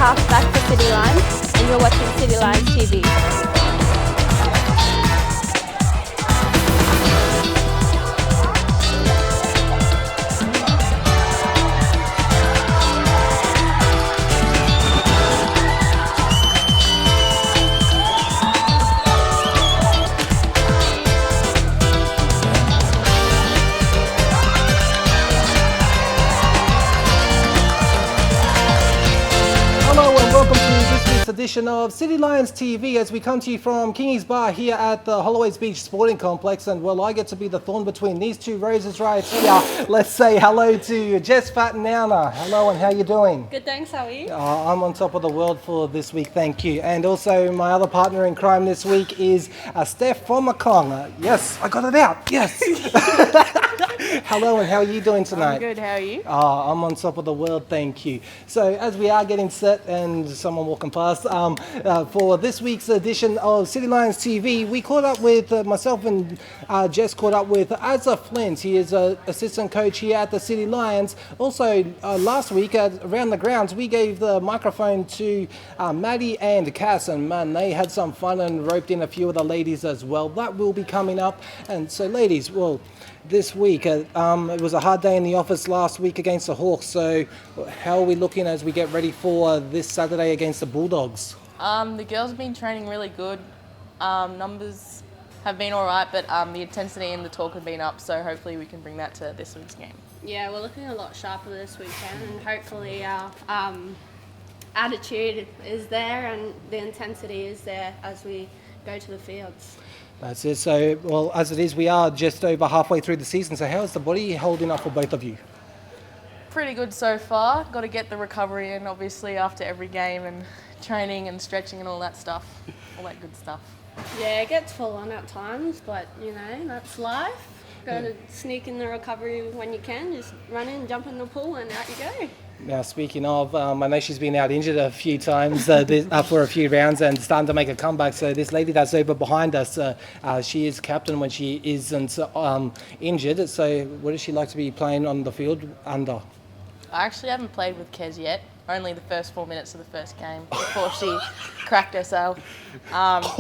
halfback for City Lions, and you're watching City Lions TV. Welcome to this week's edition of City Lions TV as we come to you from Kingy's Bar here at the Holloways Beach Sporting Complex, and well, I get to be the thorn between these two roses right here. Let's say hello to Jess Fat and Anna. Hello, and how you doing? Good, thanks. How are you? I'm on top of the world for this week, thank you. And also my other partner in crime this week is Steph from Mekong. Yes, I got it out. Yes. Hello, and how are you doing tonight? I'm good, how are you? I'm on top of the world, thank you. So as we are getting set and someone walking past, for this week's edition of City Lions TV, we caught up with, myself and Jess caught up with Azza Flint. He is an assistant coach here at the City Lions. Also, last week around the grounds, we gave the microphone to Maddie and Cass, and man, they had some fun and roped in a few of the ladies as well. That will be coming up. And so ladies, well, this week, it was a hard day in the office last week against the Hawks, so how are we looking as we get ready for this Saturday against the Bulldogs? The girls have been training really good. Numbers have been all right, but the intensity and the talk have been up, so hopefully we can bring that to this week's game. Yeah, we're looking a lot sharper this weekend, and hopefully our attitude is there and the intensity is there as we go to the fields. That's it. So, well, as it is, we are just over halfway through the season. So how's the body holding up for both of you? Pretty good so far. Got to get the recovery in, obviously, after every game and training and stretching and all that stuff, all that good stuff. Yeah, it gets full on at times, but, you know, that's life. Got to sneak in the recovery when you can. Just run in, jump in the pool, and out you go. Now, speaking of, I know she's been out injured a few times for a few rounds and starting to make a comeback. So this lady that's over behind us, she is captain when she isn't injured. So what does she like to be playing on the field under? I actually haven't played with Kez yet. Only the first 4 minutes of the first game before she cracked herself. But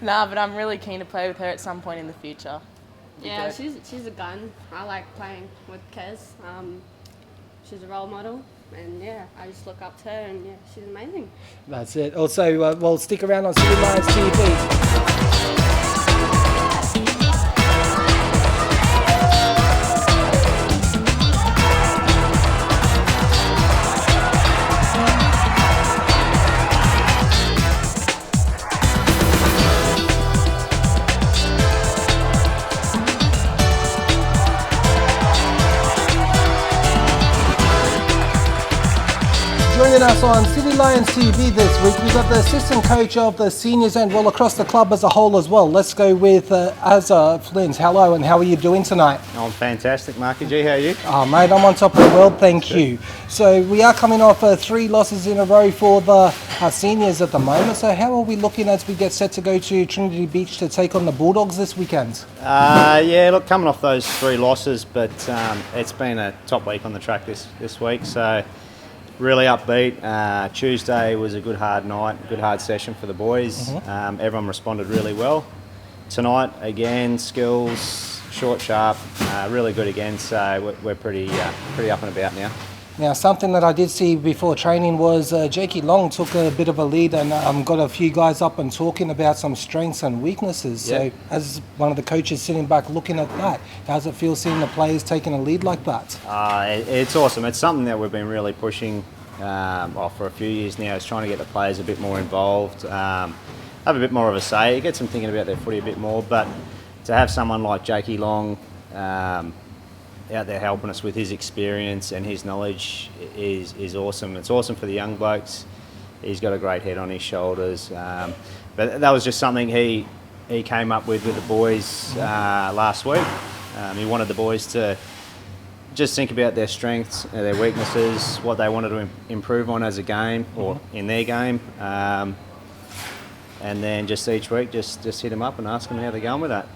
I'm really keen to play with her at some point in the future. Yeah, she's a gun. I like playing with Kez. She's a role model, and yeah, I just look up to her, and yeah, she's amazing. That's it. Also, well, stick around on City Lions TV. Joining us on City Lions TV this week, we've got the assistant coach of the seniors and well across the club as a whole as well. Let's go with Azza Flint. Hello, and how are you doing tonight? I'm fantastic, Marky G. How are you? Oh, mate, I'm on top of the world, thank you. So we are coming off 3 losses in a row for the seniors at the moment. So how are we looking as we get set to go to Trinity Beach to take on the Bulldogs this weekend? Yeah, look, coming off those 3 losses, but it's been a top week on the track this week, so really upbeat. Tuesday was a good hard night, good hard session for the boys. Everyone responded really well. Tonight, again, skills, short, sharp, really good again, so we're pretty up and about now. Now, something that I did see before training was Jakey Long took a bit of a lead and got a few guys up and talking about some strengths and weaknesses. Yep. So as one of the coaches sitting back looking at that, how does it feel seeing the players taking a lead like that? It's awesome. It's something that we've been really pushing for a few years now, is trying to get the players a bit more involved, have a bit more of a say, get them thinking about their footy a bit more. But to have someone like Jakey Long out there helping us with his experience and his knowledge is awesome. It's awesome for the young blokes. He's got a great head on his shoulders. But that was just something he came up with the boys last week. He wanted the boys to just think about their strengths, their weaknesses, what they wanted to improve on as a game or in their game. And then just each week, just hit them up and ask them how they're going with that.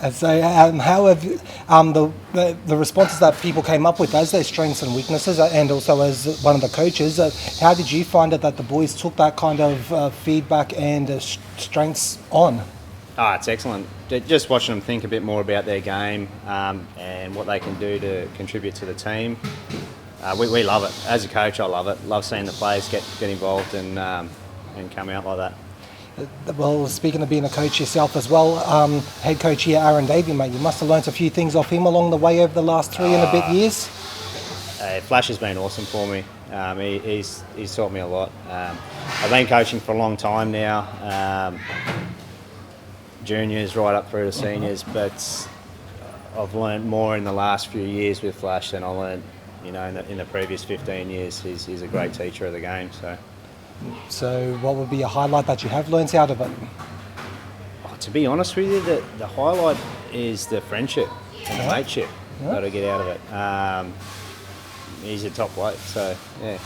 And so, how have the responses that people came up with as their strengths and weaknesses, and also as one of the coaches, how did you find it that the boys took that kind of feedback and strengths on? Oh, it's excellent. Just watching them think a bit more about their game and what they can do to contribute to the team. We love it. As a coach, I love it. Love seeing the players get involved and come out like that. Well, speaking of being a coach yourself as well, head coach here, Aaron Davey, mate, you must have learnt a few things off him along the way over the last 3 and a bit years. Flash has been awesome for me. He's taught me a lot. I've been coaching for a long time now, juniors right up through to seniors, but I've learnt more in the last few years with Flash than I learnt, in the previous 15 years. He's a great teacher of the game. So what would be a highlight that you have learnt out of it? To be honest with you, the highlight is the friendship and the mateship that I get out of it. He's a top bloke, so yeah.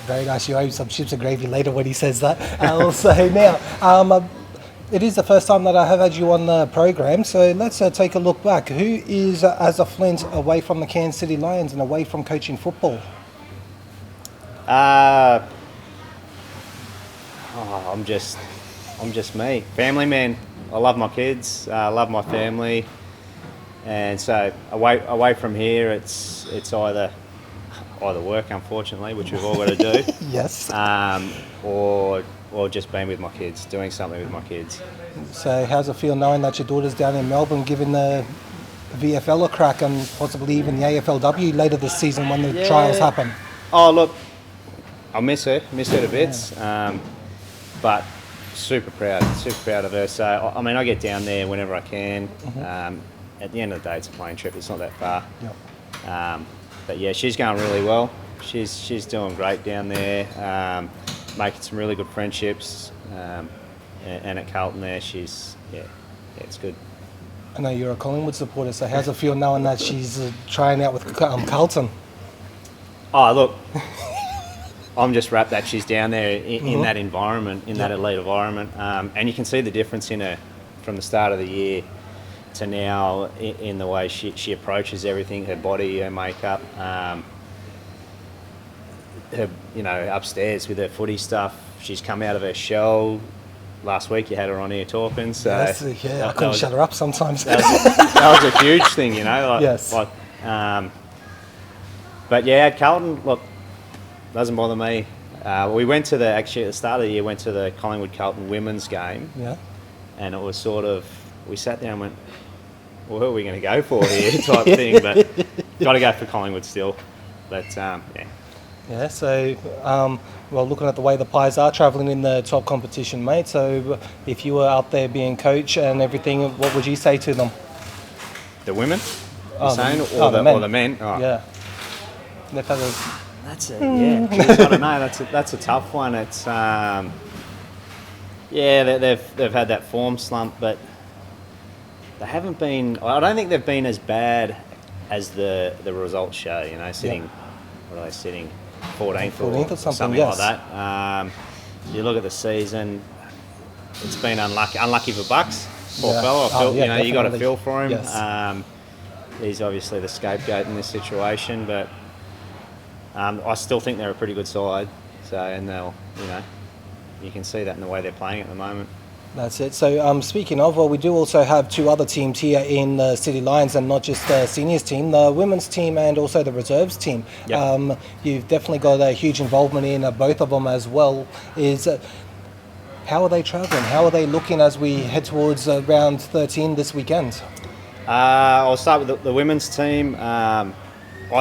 Very nice. You owe some chips and gravy later when he says that. I'll say now. It is the first time that I have had you on the program, so let's take a look back. Who is, as a Flint, away from the Cairns City Lions and away from coaching football? I'm just me. Family man. I love my kids. I love my family, and so away from here, it's either work, unfortunately, which we've all got to do. Yes. Or just being with my kids, doing something with my kids. So how's it feel knowing that your daughter's down in Melbourne giving the VFL a crack and possibly even the AFLW later this season when the trials happen? Oh, look, I miss her to bits, but super proud of her. So, I mean, I get down there whenever I can. At the end of the day, it's a plane trip. It's not that far. Yep. But yeah, she's going really well. She's doing great down there, making some really good friendships. And at Carlton there, it's good. I know you're a Collingwood supporter, so how's it feel knowing that she's trying out with Carlton? Oh, look, I'm just wrapped that she's down there in that environment, that elite environment. And you can see the difference in her from the start of the year to now in the way she approaches everything, her body, her makeup, her, upstairs with her footy stuff. She's come out of her shell. Last week you had her on here talking, so yes, I couldn't shut her up sometimes. That was a huge thing, Yes. But yeah, at Carlton, look, doesn't bother me. We went to at the start of the year, went to the Collingwood-Carlton women's game. Yeah. And it was sort of, we sat down and went, well, who are we going to go for here type thing, but got to go for Collingwood still. But, yeah. Yeah, so, well, looking at the way the Pies are travelling in the top competition, mate, so if you were out there being coach and everything, what would you say to them? The women? Or the men? Oh. Yeah. That's it, yeah. Geez, I don't know, that's a tough one. It's, yeah, they've had that form slump, but they haven't been, I don't think they've been as bad as the results show, sitting, what are they sitting? 14th or something yes. like that. You look at the season, it's been unlucky for Bucks. Poor fella, you got to feel for him. Yes. He's obviously the scapegoat in this situation, but I still think they're a pretty good side. So, and they'll, you can see that in the way they're playing at the moment. That's it. So speaking of, well, we do also have two other teams here in the City Lions, and not just the seniors team, the women's team and also the reserves team. Yep. You've definitely got a huge involvement in both of them as well. How are they travelling? How are they looking as we head towards round 13 this weekend? I'll start with the women's team. I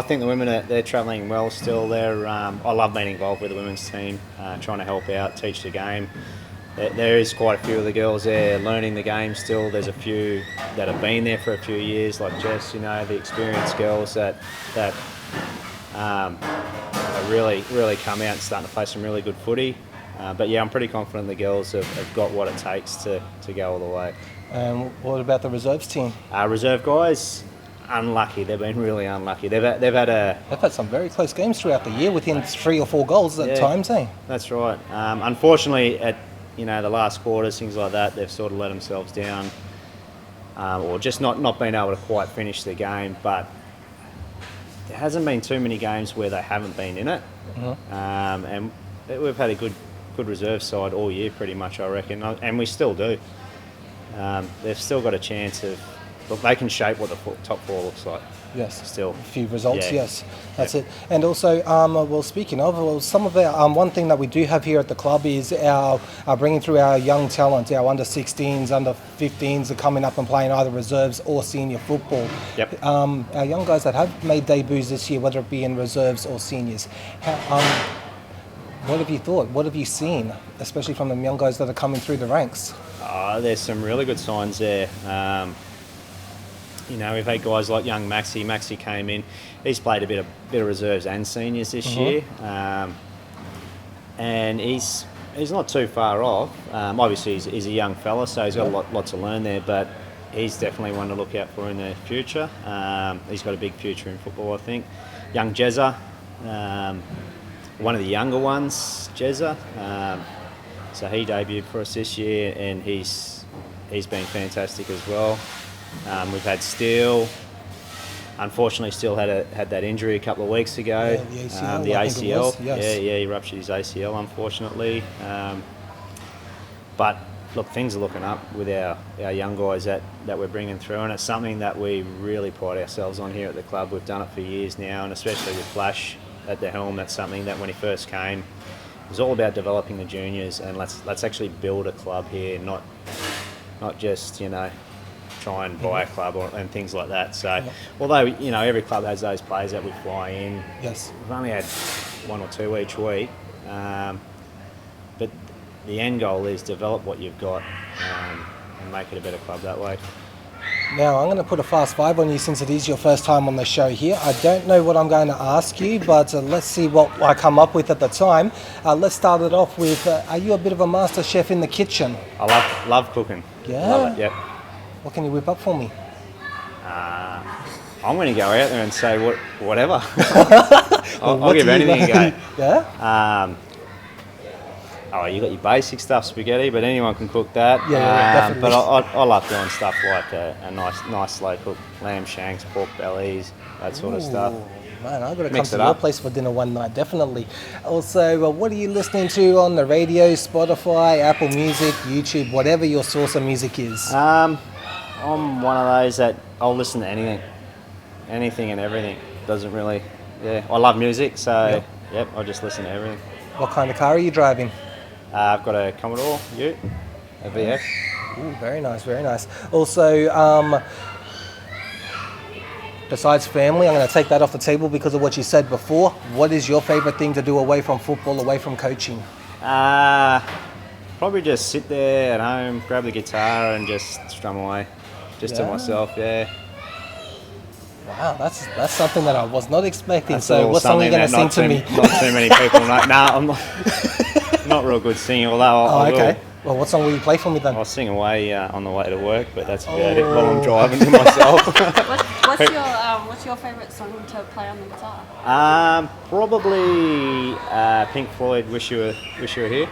think the women, they're travelling well still. I love being involved with the women's team, trying to help out, teach the game. There is quite a few of the girls there learning the game still. There's a few that have been there for a few years, like Jess, the experienced girls that really come out and starting to play some really good footy. But yeah, I'm pretty confident the girls have got what it takes to go all the way. And what about the reserves team? Reserve guys, unlucky. They've been really unlucky. They've had some very close games throughout the year within 3 or 4 goals at times, eh? That's right. Unfortunately, at the last quarters, things like that, they've sort of let themselves down. or just not being able to quite finish the game. But there hasn't been too many games where they haven't been in it, and we've had a good reserve side all year, pretty much, I reckon, and we still do. They've still got a chance of. Look, they can shape what the top four looks like. Yes. Still. A few results, Yeah. yes. That's it. And also, well, speaking of, some of our, one thing that we do have here at the club is our bringing through our young talent, our under-16s, under-15s are coming up and playing either reserves or senior football. Yep. Our young guys that have made debuts this year, whether it be in reserves or seniors, what have you thought? What have you seen, especially from the young guys that are coming through the ranks? There's some really good signs there. We've had guys like young Maxi. Maxi came in. He's played a bit of reserves and seniors this year, and he's not too far off. Obviously, he's a young fella, so he's got a lot to learn there. But he's definitely one to look out for in the future. He's got a big future in football, I think. Young Jezza, one of the younger ones, Jezza. So he debuted for us this year, and he's been fantastic as well. We've had Steele. Unfortunately, Steele had that injury a couple of weeks ago. Yeah, the ACL. Yes. Yeah, he ruptured his ACL, unfortunately. But look, things are looking up with our young guys that we're bringing through, and it's something that we really pride ourselves on here at the club. We've done it for years now, and especially with Flash at the helm, that's something that when he first came, it was all about developing the juniors, and let's actually build a club here, not just try and buy a club and things like that. So, although every club has those players that we fly in, Yes. we've only had one or two each week. But the end goal is develop what you've got and make it a better club that way. Now, I'm going to put a fast five on you since it is your first time on the show here. I don't know what I'm going to ask you, but let's see what I come up with at the time. Let's start it off with, are you a bit of a master chef in the kitchen? I love cooking. Yeah? Love it, yep. What can you whip up for me? I'm going to go out there and say whatever. I'll give anything a go. Yeah? You got your basic stuff, spaghetti, but anyone can cook that. Yeah, definitely. But I love doing stuff like a nice slow cooked lamb shanks, pork bellies, that sort of stuff. Man, I've got to come Mix to it your up. place for dinner one night, definitely. Also, what are you listening to on the radio, Spotify, Apple Music, YouTube, whatever your source of music is? I'm one of those that I'll listen to anything and everything. Doesn't really, I love music, so I'll just listen to everything. What kind of car are you driving? I've got a Commodore Ute, a VF. Ooh, very nice, very nice. Also, besides family, I'm going to take that off the table because of what you said before. What is your favourite thing to do away from football, away from coaching? Probably just sit there at home, grab the guitar and just strum away. Just to myself, Wow, that's something that I was not expecting. That's so what's something you're going to sing to me? Not too many people know. I'm not real good singing, although I okay. will. Well, what song will you play for me then? I'll sing away on the way to work, but that's about it while I'm driving to myself. What's your favourite song to play on the guitar? Probably Pink Floyd, Wish You Were Here.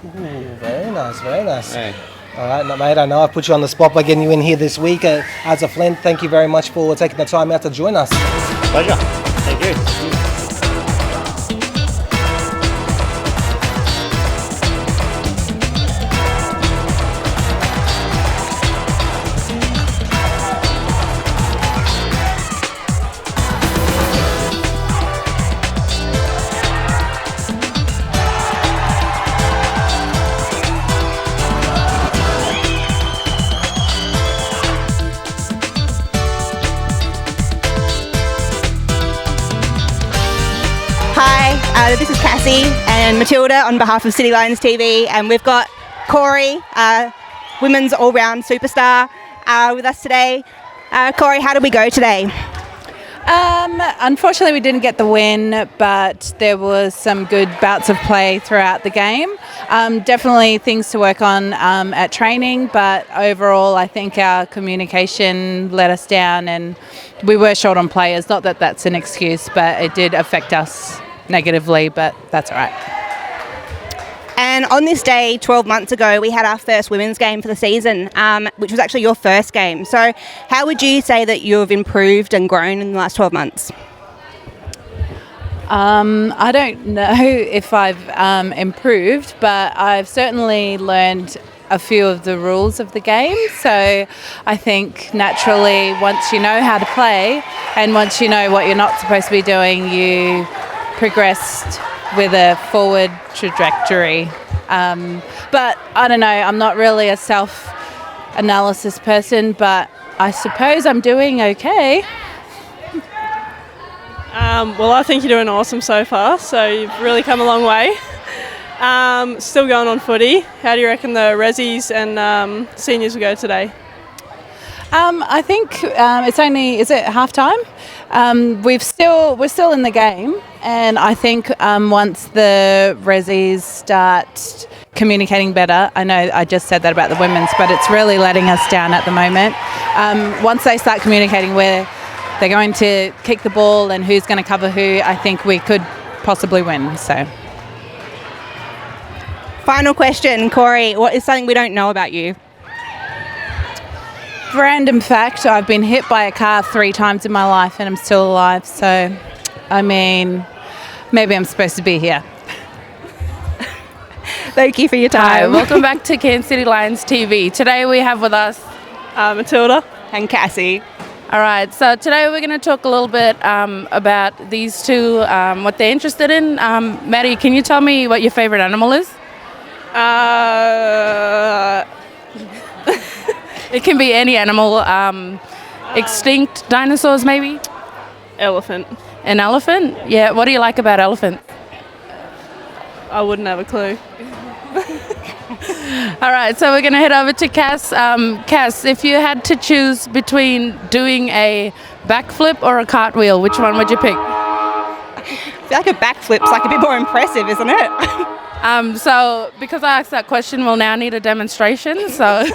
Ooh, very nice, very nice. Yeah. All right, mate, I know I've put you on the spot by getting you in here this week. As a Flint, thank you very much for taking the time out to join us. Pleasure. Thank you. This is Cassie and Matilda on behalf of City Lions TV, and we've got Corey, women's all-round superstar, with us today. Corey, how did we go today? Unfortunately, we didn't get the win, but there was some good bouts of play throughout the game. Definitely things to work on at training, but overall, I think our communication let us down, and we were short on players. Not that that's an excuse, but it did affect us negatively, but that's all right. And on this day, 12 months ago, we had our first women's game for the season, which was actually your first game. So how would you say that you've improved and grown in the last 12 months? I don't know if I've improved, but I've certainly learned a few of the rules of the game. So I think naturally, once you know how to play and once you know what you're not supposed to be doing, you progressed with a forward trajectory. But I don't know, I'm not really a self-analysis person, but I suppose I'm doing okay. Well, I think you're doing awesome so far, so you've really come a long way. Still going on footy. How do you reckon the Rezzies and seniors will go today? I think is it half time? We're still in the game, and I think once the Rezzies start communicating better, I know I just said that about the women's, but it's really letting us down at the moment. Once they start communicating where they're going to kick the ball and who's going to cover who, I think we could possibly win. So, Final question, Corey, what is something we don't know about you? random fact, I've been hit by a car 3 times in my life and I'm still alive. So, I mean, maybe I'm supposed to be here. Thank you for your Hi, time. welcome back to Cairns City Lions TV. Today we have with us Matilda. And Cassie. All right, so today we're going to talk a little bit about these two, what they're interested in. Maddie, can you tell me what your favorite animal is? It can be any animal. Extinct dinosaurs, maybe? Elephant. An elephant? Yeah, what do you like about elephants? I wouldn't have a clue. All right, so we're going to head over to Cass. Cass, if you had to choose between doing a backflip or a cartwheel, which one would you pick? I feel like a backflip's like a bit more impressive, isn't it? So because I asked that question, we'll now need a demonstration. So,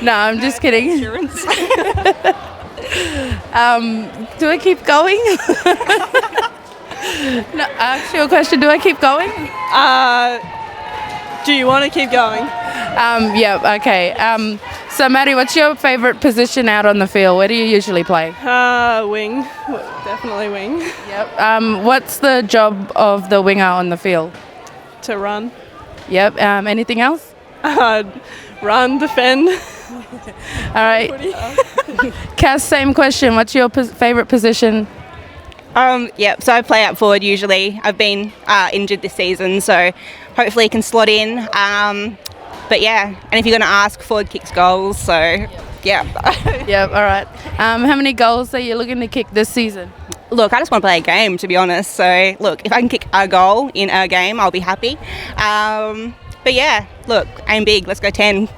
no, I'm just kidding. Do I keep going? No, ask you a question. Do I keep going? Do you want to keep going? Yeah. Okay. So, Maddie, what's your favourite position out on the field? Where do you usually play? Wing. Definitely wing. Yep. What's the job of the winger on the field? To run. Yep. Anything else? Run, defend. All right. Cass, same question. What's your favourite position? Yep, so I play out forward usually. I've been injured this season, so hopefully can slot in. But yeah, and if you're going to ask, forward kicks goals, so yeah. Yep, all right. How many goals are you looking to kick this season? Look, I just want to play a game, to be honest. So look, if I can kick a goal in a game, I'll be happy. But yeah, look, aim big, let's go 10. All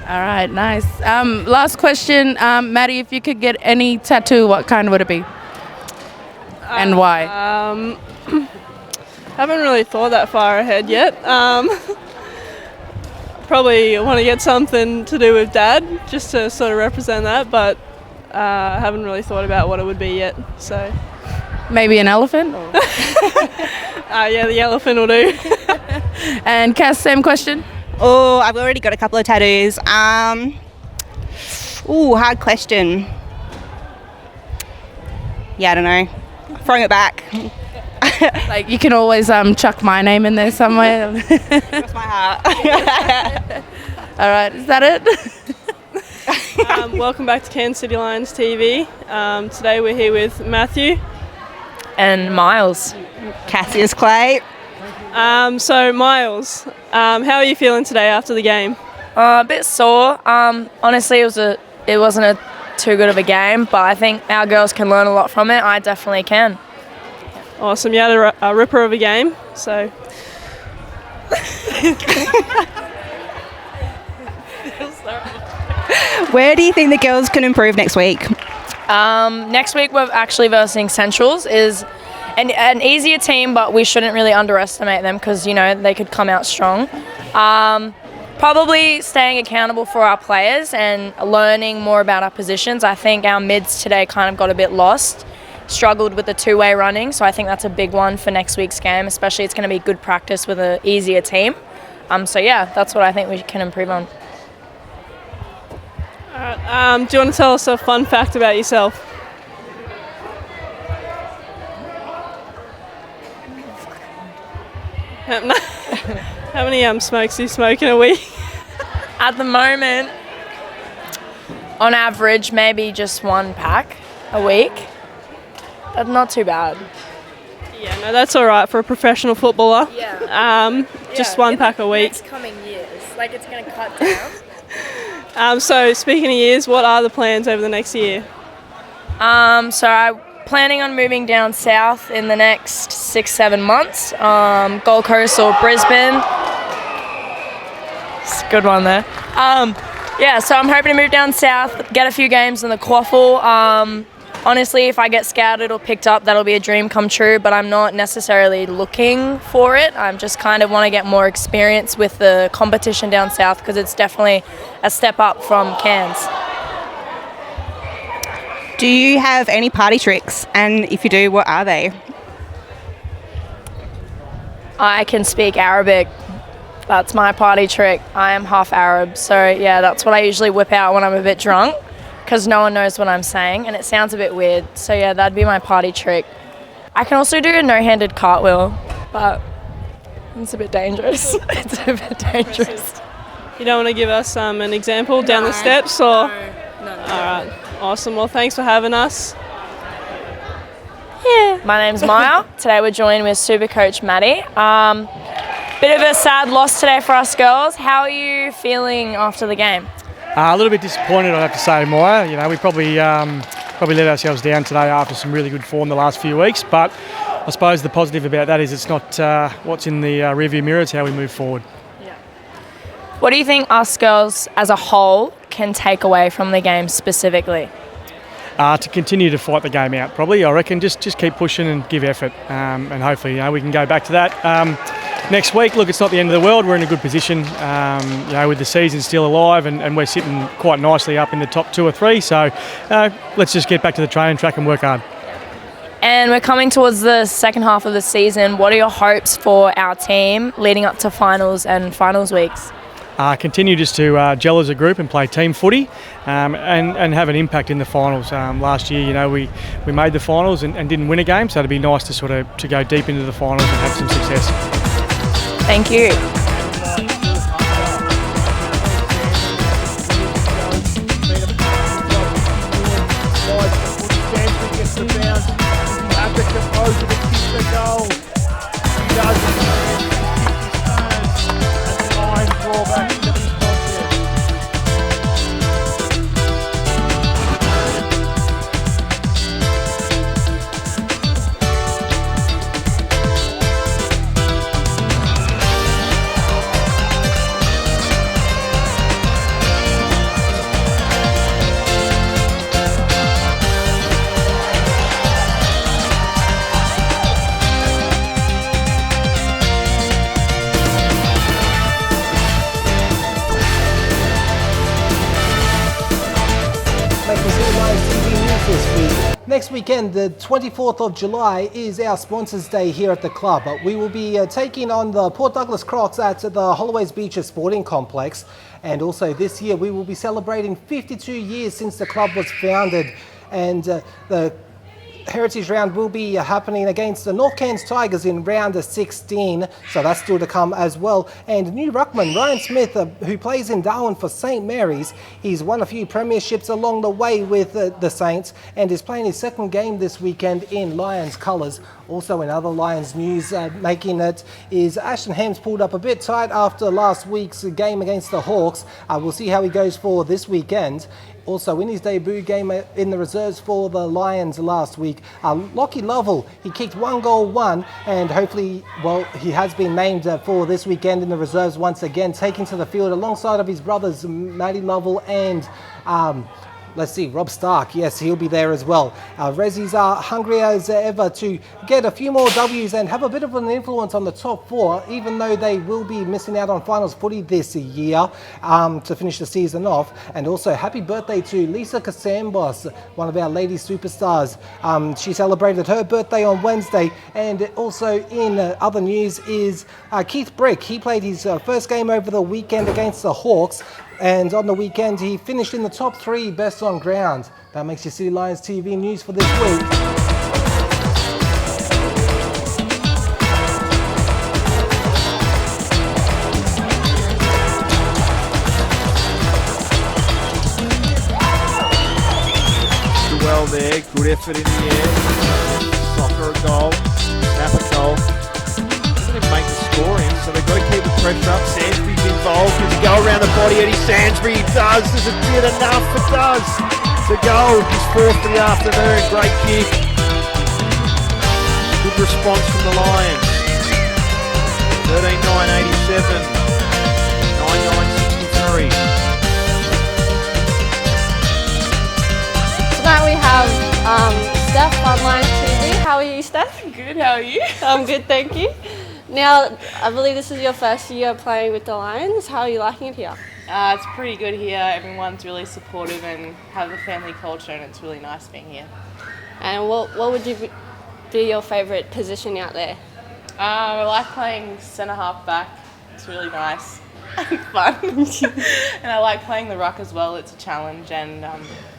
right, nice. Last question, Maddie, if you could get any tattoo, what kind would it be? And why? Haven't really thought that far ahead yet. Probably want to get something to do with Dad, just to sort of represent that, but haven't really thought about what it would be yet. So Maybe an elephant? yeah, the elephant will do. And Cass, same question? Oh, I've already got a couple of tattoos. Hard question. Yeah, I don't know. Throwing it back. Like, you can always chuck my name in there somewhere. Cross my heart. All right, is that it? Welcome back to Cairns City Lions TV. Today we're here with Matthew. And Miles. Cassius Clay. So Miles, how are you feeling today after the game? A bit sore. Honestly, it wasn't a too good of a game, but I think our girls can learn a lot from it. I definitely can. Awesome, you had a ripper of a game, so. Where do you think the girls can improve next week? Next week we're actually versing Centrals. Is an easier team, but we shouldn't really underestimate them because, you know, they could come out strong. Probably staying accountable for our players and learning more about our positions. I think our mids today kind of got a bit lost struggled with the two-way running, so I think that's a big one for next week's game, especially it's going to be good practice with an easier team. So yeah, that's what I think we can improve on. All right, do you want to tell us a fun fact about yourself? How many smokes do you smoke in a week? At the moment, on average, maybe just 1 pack a week. That's not too bad. Yeah, no, that's all right for a professional footballer. Yeah. Just 1 pack a week. Next coming years, like it's going to cut down. So speaking of years, what are the plans over the next year? So I'm planning on moving down south in the next 6-7 months. Gold Coast or Brisbane. It's a good one there. Yeah, so I'm hoping to move down south, get a few games in the quaffle. Honestly, if I get scouted or picked up, that'll be a dream come true, but I'm not necessarily looking for it. I just kind of want to get more experience with the competition down south because it's definitely a step up from Cairns. Do you have any party tricks? And if you do, what are they? I can speak Arabic. That's my party trick. I am half Arab, so yeah, that's what I usually whip out when I'm a bit drunk because no one knows what I'm saying and it sounds a bit weird. So yeah, that'd be my party trick. I can also do a no-handed cartwheel, but it's a bit dangerous. It's a bit dangerous. You don't want to give us an example down the steps? Or? No. All right, awesome. Well, thanks for having us. Yeah. My name's Maya. Today we're joined with Super Coach Maddie. Bit of a sad loss today for us girls. How are you feeling after the game? A little bit disappointed, I have to say, Maya. You know, we probably let ourselves down today after some really good form the last few weeks. But I suppose the positive about that is it's not what's in the rearview mirror; it's how we move forward. Yeah. What do you think us girls as a whole can take away from the game specifically? To continue to fight the game out, probably. I reckon just keep pushing and give effort, and hopefully, we can go back to that. Next week, look, it's not the end of the world. We're in a good position, with the season still alive and we're sitting quite nicely up in the top 2 or 3. So let's just get back to the training track and work hard. And we're coming towards the second half of the season. What are your hopes for our team leading up to finals and finals weeks? Continue just to gel as a group and play team footy and have an impact in the finals. Last year, we made the finals and didn't win a game, so it'd be nice to go deep into the finals and have some success. Thank you. Next weekend, the 24th of July, is our Sponsors Day here at the club. We will be taking on the Port Douglas Crocs at the Holloways Beach Sporting Complex. And also this year we will be celebrating 52 years since the club was founded. And the Heritage Round will be happening against the North Cairns Tigers in round 16, so that's still to come as well. And new ruckman Ryan Smith, who plays in Darwin for St Mary's, he's won a few premierships along the way with the Saints and is playing his second game this weekend in Lions colours. Also in other Lions news, making it is Ashton Ham's pulled up a bit tight after last week's game against the Hawks. We'll see how he goes for this weekend. Also in his debut game in the reserves for the Lions last week, Lockie Lovell, he kicked 1 goal, 1, and hopefully, well, he has been named for this weekend in the reserves once again, taking to the field alongside of his brothers, Matty Lovell and let's see, Rob Stark, yes, he'll be there as well. Rezzies are hungry as ever to get a few more W's and have a bit of an influence on the top 4, even though they will be missing out on finals footy this year to finish the season off. And also, happy birthday to Lisa Casambos, one of our lady superstars. She celebrated her birthday on Wednesday. And also in other news is Keith Brick. He played his first game over the weekend against the Hawks. And on the weekend, he finished in the top 3 best on ground. That makes your City Lions TV news for this week. Well there, good effort in the air. Soccer a goal, snap a goal. Doesn't even make the score in, so they've got to keep the pressure up. Sansbury's involved. Does he go around the body? Eddie Sansbury does. Is it good enough? It does. It's a goal. His 4th for the afternoon. Great kick. Good response from the Lions. 13-9-87. 9-9-63. Tonight we have Steph on Lions TV. How are you, Steph? Good, how are you? I'm good, thank you. Now, I believe this is your first year playing with the Lions. How are you liking it here? It's pretty good here. Everyone's really supportive and have a family culture, and it's really nice being here. And what would be your favourite position out there? I like playing centre half back. It's really nice and fun. And I like playing the ruck as well. It's a challenge, and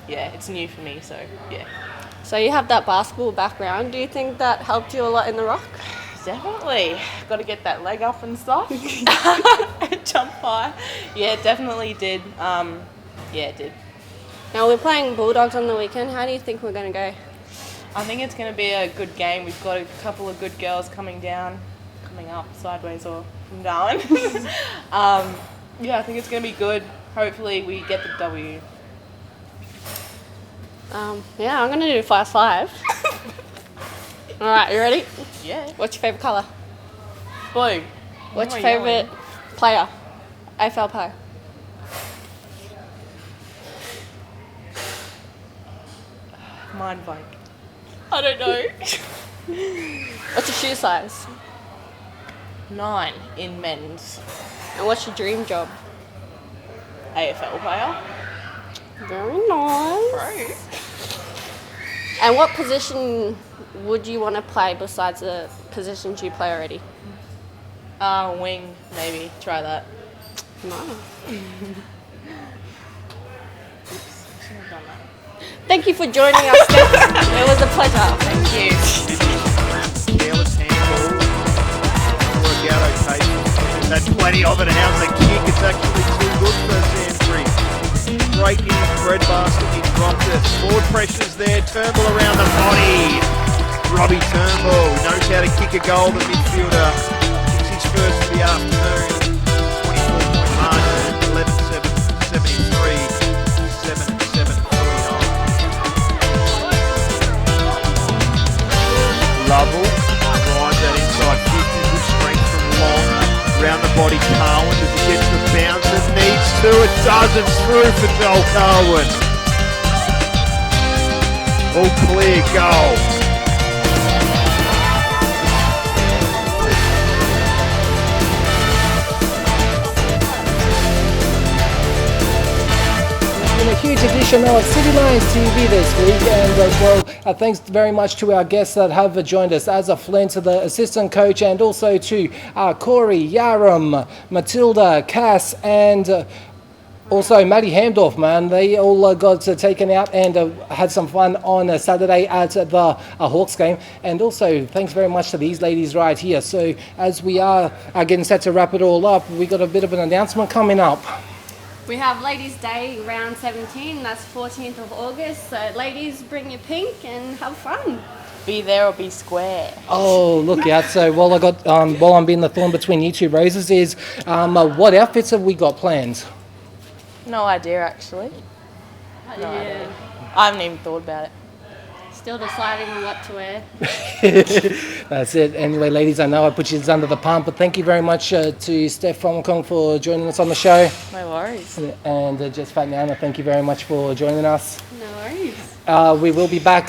yeah, it's new for me, so yeah. So you have that basketball background. Do you think that helped you a lot in the ruck? Definitely. Got to get that leg up and stuff. Jump high. Yeah, it definitely did. Yeah, it did. Now we're playing Bulldogs on the weekend. How do you think we're going to go? I think it's going to be a good game. We've got a couple of good girls coming up, sideways or from down. Yeah, I think it's going to be good. Hopefully we get the W. Yeah, I'm going to do 5-5. All right, you ready? Yeah. What's your favourite colour? Blue. What's your favourite player? AFL player. Mind blank. I don't know. What's your shoe size? 9 in men's. And what's your dream job? AFL player. Very nice. Right. And what position would you want to play besides the positions you play already? Wing, maybe. Try that. Nice. Oops, I shouldn't have done that. Thank you for joining us, Steph. It was a pleasure. Thank you. Careless handball. Work out okay. That's plenty of it, and how's the kick? It's actually too good for Sansbury. Break in his bread basket, he dropped it. Forward pressures there, Turnbull around the body. Robbie Turnbull knows how to kick a goal, the midfielder. Kicks his first for the afternoon. 24-point margin, 11-7-73, 7-7-49. Lovell drives that inside 50, good strength from Long. Round the body, Carwin, does he get the bounce? It needs to, it does, it's through for Joel Carwin. All clear, goal. A huge edition of City Lions TV this week, and as well, thanks very much to our guests that have joined us, as a Flint, the assistant coach, and also to Corey, Yaram, Matilda, Cass, and also Maddie Hamdorf, man. They all got taken out and had some fun on Saturday at the Hawks game. And also, thanks very much to these ladies right here. So as we are getting set to wrap it all up, we got a bit of an announcement coming up. We have Ladies' Day round 17, that's 14th of August. So ladies, bring your pink and have fun. Be there or be square. Oh, look out. So while I'm being the thorn between you two roses is, what outfits have we got planned? No idea, actually. No idea. I haven't even thought about it. still deciding on what to wear. That's it. Anyway, ladies, I know I put you under the pump, but thank you very much to Steph from Hong Kong for joining us on the show. No worries. And Jess Fatniana, thank you very much for joining us. No worries. We will be back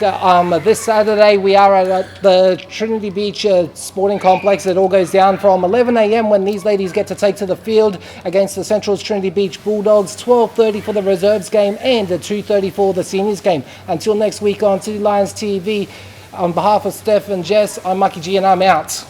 this Saturday. We are at the Trinity Beach Sporting Complex. It all goes down from 11 a.m. when these ladies get to take to the field against the Central's Trinity Beach Bulldogs, 12:30 for the reserves game and 2:30 for the seniors game. Until next week on City Lions TV, on behalf of Steph and Jess, I'm Maki G and I'm out.